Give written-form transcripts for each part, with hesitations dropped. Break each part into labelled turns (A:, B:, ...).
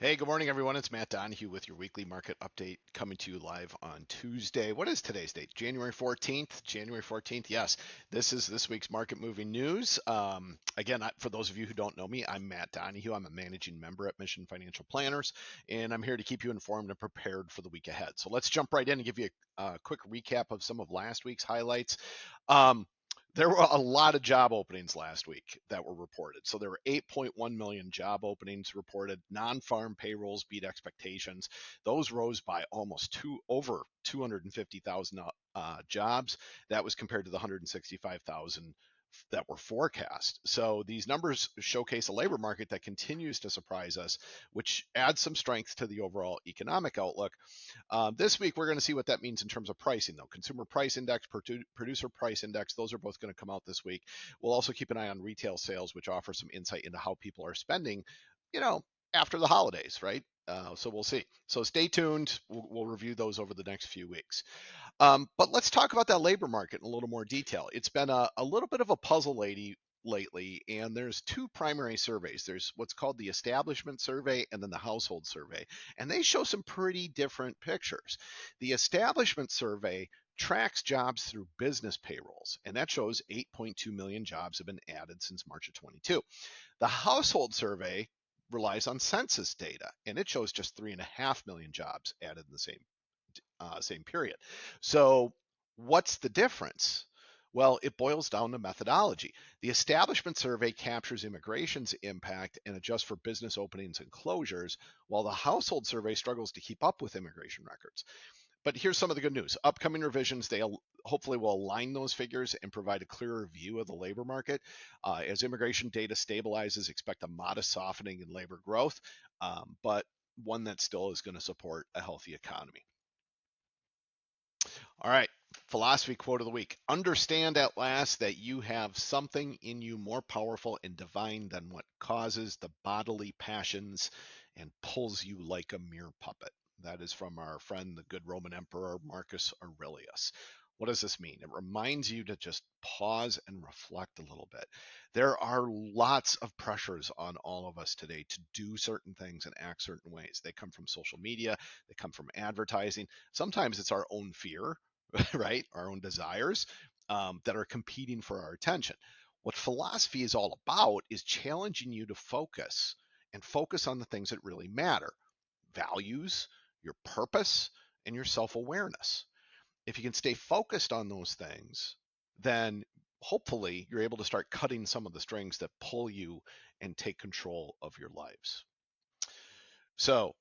A: Hey, good morning, everyone. It's Matt Donahue with your weekly market update coming to you live on Tuesday. What is today's date? January 14th. January 14th. Yes, this is this week's market moving news. Again, for those of you who don't know me, I'm Matt Donahue. I'm a managing member at Mission Financial Planners, and I'm here to keep you informed and prepared for the week ahead. So let's jump right in and give you a quick recap of some of last week's highlights. Um, there were a lot of job openings last week that were reported. So there were 8.1 million job openings reported. Non-farm payrolls beat expectations. Those rose by almost over 250,000 jobs. That was compared to the 165,000 that were forecast. So these numbers showcase a labor market that continues to surprise us, which adds some strength to the overall economic outlook. This week, we're going to see what that means in terms of pricing, though. Consumer price index, producer price index, those are both going to come out this week. We'll also keep an eye on retail sales, which offer some insight into how people are spending, you know, after the holidays, right? So we'll see. So stay tuned. We'll review those over the next few weeks. But let's talk about that labor market in a little more detail. It's been a little bit of a puzzle lately, and there's two primary surveys. There's what's called the establishment survey and then the household survey, and they show some pretty different pictures. The establishment survey tracks jobs through business payrolls, and that shows 8.2 million jobs have been added since March of 22. The household survey relies on census data, and it shows just 3.5 million jobs added in the same period. So, what's the difference? Well, it boils down to methodology. The establishment survey captures immigration's impact and adjusts for business openings and closures, while the household survey struggles to keep up with immigration records. But here's some of the good news. Upcoming revisions, they hopefully will align those figures and provide a clearer view of the labor market. As immigration data stabilizes, expect a modest softening in labor growth, but one that still is going to support a healthy economy. All right. Philosophy quote of the week. Understand at last that you have something in you more powerful and divine than what causes the bodily passions and pulls you like a mere puppet. That is from our friend, the good Roman Emperor Marcus Aurelius. What does this mean? It reminds you to just pause and reflect a little bit. There are lots of pressures on all of us today to do certain things and act certain ways. They come from social media, they come from advertising. Sometimes it's our own fear, right? Our own desires that are competing for our attention. What philosophy is all about is challenging you to focus and focus on the things that really matter: values, your purpose, and your self awareness. If you can stay focused on those things, then hopefully you're able to start cutting some of the strings that pull you and take control of your lives. So,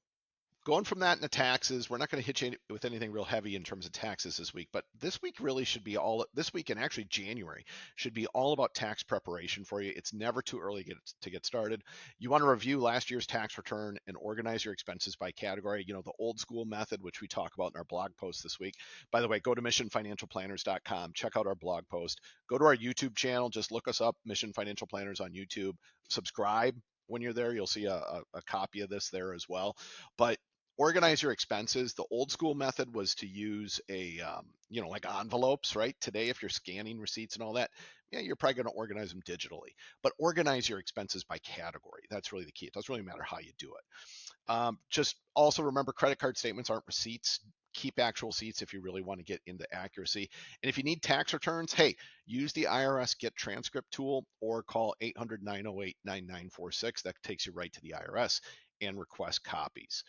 A: going from that into taxes, we're not going to hit you with anything real heavy in terms of taxes this week, but this week really should be this week, and actually January should be all about tax preparation for you. It's never too early to get started. You want to review last year's tax return and organize your expenses by category, the old school method, which we talk about in our blog post this week. By the way, go to missionfinancialplanners.com, check out our blog post, go to our YouTube channel, just look us up, Mission Financial Planners on YouTube, subscribe. When you're there, you'll see a copy of this there as well. But organize your expenses. The old school method was to use like envelopes, right? Today, if you're scanning receipts and all that, yeah, you're probably going to organize them digitally, but organize your expenses by category. That's really the key. It doesn't really matter how you do it. Just also remember, credit card statements aren't receipts. Keep actual receipts if you really want to get into accuracy. And if you need tax returns, hey, use the IRS Get Transcript tool or call 800-908-9946. That takes you right to the IRS and request copies.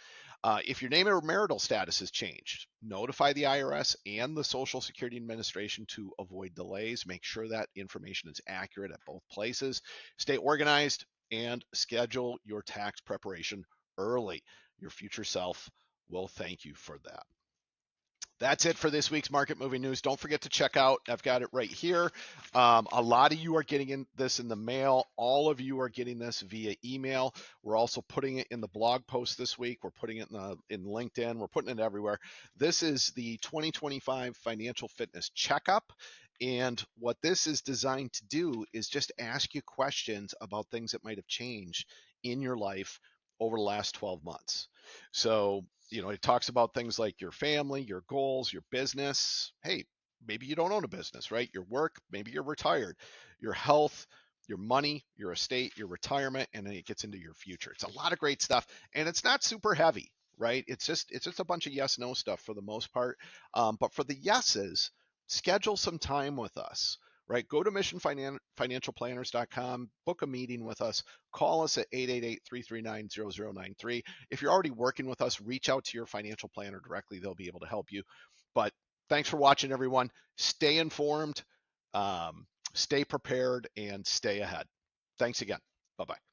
A: If your name or marital status has changed, notify the IRS and the Social Security Administration to avoid delays. Make sure that information is accurate at both places. Stay organized and schedule your tax preparation early. Your future self will thank you for that. That's it for this week's market moving news. Don't forget to check out, I've got it right here. A lot of you are getting this in the mail. All of you are getting this via email. We're also putting it in the blog post this week. We're putting it in LinkedIn. We're putting it everywhere. This is the 2025 Financial Fitness Checkup. And what this is designed to do is just ask you questions about things that might have changed in your life over the last 12 months. So, it talks about things like your family, your goals, your business. Hey, maybe you don't own a business, right? Your work, maybe you're retired, your health, your money, your estate, your retirement, and then it gets into your future. It's a lot of great stuff, and it's not super heavy, right? It's just a bunch of yes no stuff for the most part. But for the yeses, schedule some time with us. Right, go to missionfinancialplanners.com, book a meeting with us, call us at 888-339-0093. If you're already working with us, reach out to your financial planner directly. They'll be able to help you. But thanks for watching, everyone. Stay informed. Stay prepared and stay ahead. Thanks again. Bye bye.